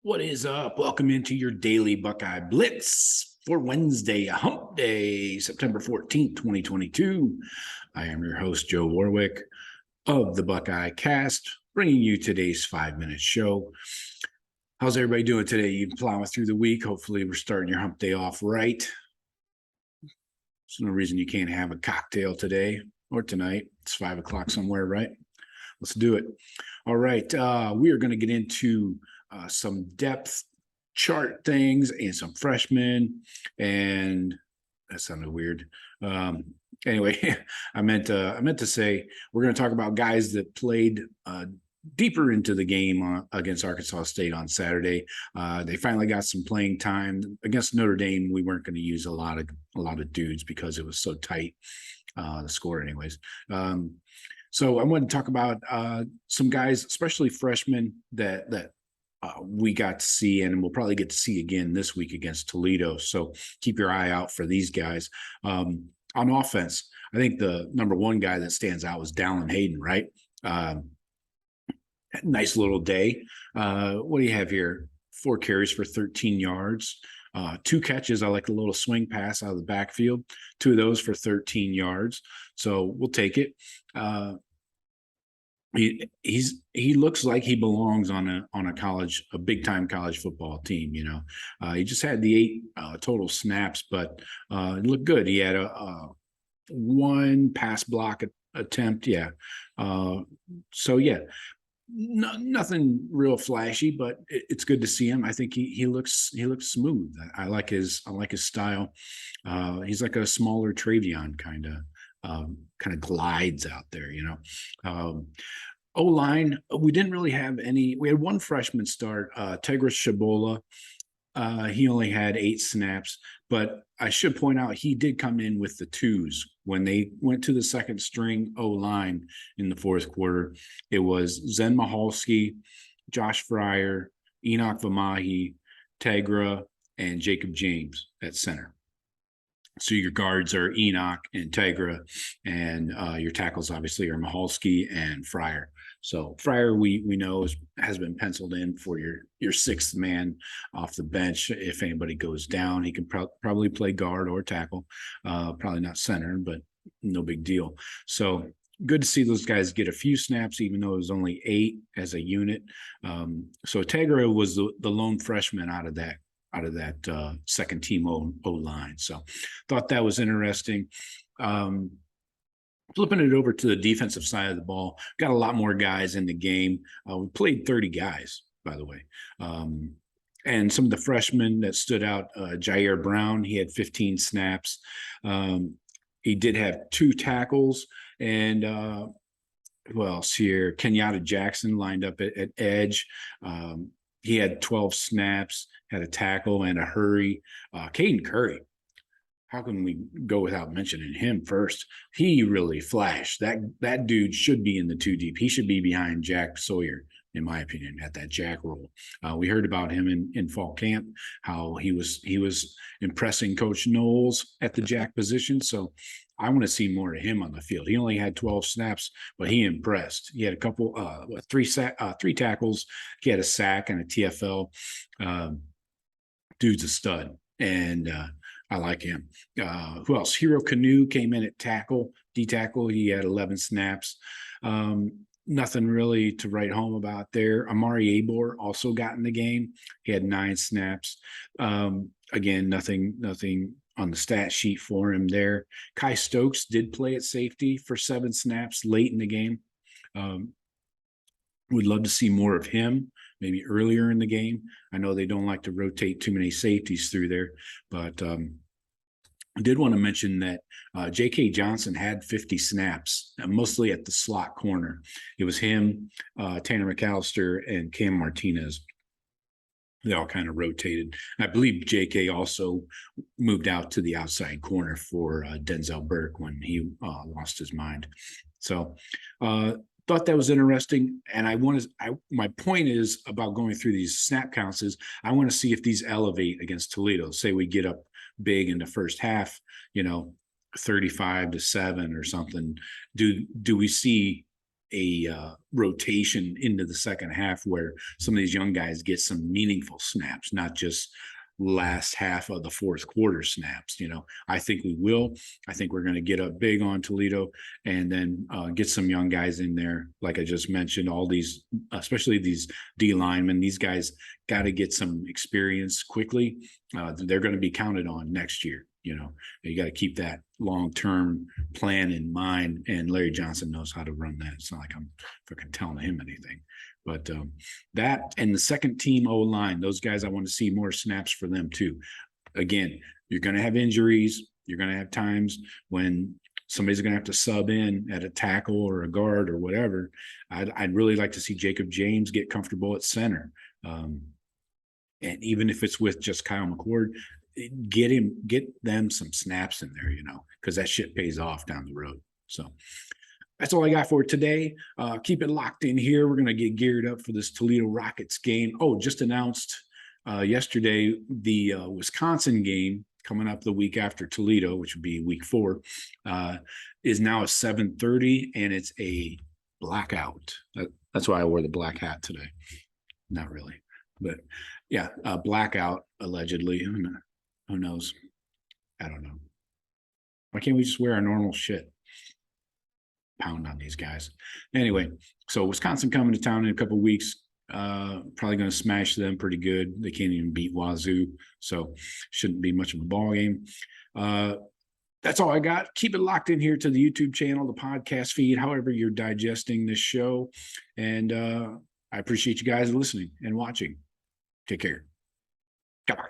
What is up? Welcome into your daily Buckeye Blitz for Wednesday, a hump day, September 14th, 2022. I am your host, Joe Warwick of the Buckeye Cast, bringing you today's 5-minute show. How's everybody doing today? You plowing through the week. Hopefully we're starting your hump day off right. There's no reason you can't have a cocktail today or tonight. It's 5 o'clock somewhere, right? Let's do it. All right. We are going to get into some depth chart things and some freshmen. And that sounded weird. Anyway, I meant to say we're going to talk about guys that played deeper into the game against Arkansas State on Saturday. They finally got some playing time against Notre Dame. We weren't going to use a lot of dudes because it was so tight, the score anyways. So I want to talk about some guys, especially freshmen that we got to see, and we'll probably get to see again this week against Toledo. So keep your eye out for these guys. On offense, I think the number one guy that stands out was Dallin Hayden, right? Nice little day. What do you have here? 4 carries for 13 yards. 2 catches. I like the little swing pass out of the backfield. 2 of those for 13 yards. So we'll take it. He looks like he belongs on a big time college football team. He just had the 8 total snaps, but it looked good. He had a 1 pass block attempt. Yeah. So yeah. Nothing real flashy, but it's good to see him. I think he looks smooth. I like his style. He's like a smaller Travion kind of glides out there, O-line, we didn't really have any. We had 1 freshman start, Tegra Cibola. He only had 8 snaps, but I should point out he did come in with the 2s when they went to the second string O-line in the 4th quarter. It was Zen Mahalski, Josh Fryer, Enoch Vamahi, Tegra, and Jacob James at center. So your guards are Enoch and Tegra, and your tackles obviously are Mahalski and Fryer. So Fryer, we know has been penciled in for your 6th man off the bench. If anybody goes down, he can probably play guard or tackle. Probably not center, but no big deal. So good to see those guys get a few snaps, even though it was only 8 as a unit. So Tegra was the lone freshman out of that second team O-line. So thought that was interesting. Flipping it over to the defensive side of the ball, got a lot more guys in the game. We played 30 guys, by the way. And some of the freshmen that stood out, Jair Brown, he had 15 snaps. He did have 2 tackles, and who else here? Kenyatta Jackson lined up at edge. He had 12 snaps, had a tackle and a hurry. Caden Curry, how can we go without mentioning him first? He really flashed. That dude should be in the 2 deep. He should be behind Jack Sawyer, in my opinion, at that Jack role. We heard about him in fall camp, how he was impressing Coach Knowles at the Jack position. So I want to see more of him on the field. He only had 12 snaps, but he impressed. He had a couple, 3 tackles. He had a sack and a TFL. Dude's a stud, and I like him. Who else? Hero Canoe came in at D-tackle. He had 11 snaps. Nothing really to write home about there. Amari Abor also got in the game. He had 9 snaps. Again, nothing on the stat sheet for him there. Kai Stokes did play at safety for 7 snaps late in the game. We'd love to see more of him, maybe earlier in the game. I know they don't like to rotate too many safeties through there, but I did want to mention that J.K. Johnson had 50 snaps, mostly at the slot corner. It was him, Tanner McAllister, and Cam Martinez. They all kind of rotated. I believe J.K. also moved out to the outside corner for Denzel Burke when he lost his mind. So thought that was interesting. And my point is about going through these snap counts is I want to see if these elevate against Toledo. Say we get up big in the first half, 35-7 or something. Do we see rotation into the second half where some of these young guys get some meaningful snaps, not just last half of the fourth quarter snaps. I think we will. I think we're going to get up big on Toledo and then get some young guys in there. Like I just mentioned, all these, especially these D linemen, these guys got to get some experience quickly. They're going to be counted on next year. You got to keep that long-term plan in mind. And Larry Johnson knows how to run that. It's not like I'm freaking telling him anything. But that and the second team O-line, those guys, I want to see more snaps for them too. Again, you're going to have injuries. You're going to have times when somebody's going to have to sub in at a tackle or a guard or whatever. I'd really like to see Jacob James get comfortable at center. And even if it's with just Kyle McCord, get them some snaps in there, because that shit pays off down the road. So that's all I got for today. Keep it locked in here. We're going to get geared up for this Toledo Rockets game. Oh, just announced yesterday, the Wisconsin game coming up the week after Toledo, which would be week 4, is now at 7:30, and it's a blackout. That's why I wore the black hat today. Not really, but yeah, blackout allegedly. Who knows? I don't know. Why can't we just wear our normal shit? Pound on these guys. Anyway, so Wisconsin coming to town in a couple of weeks. Probably going to smash them pretty good. They can't even beat Wazoo, so shouldn't be much of a ball game. That's all I got. Keep it locked in here to the YouTube channel, the podcast feed, however you're digesting this show. And I appreciate you guys listening and watching. Take care. Goodbye.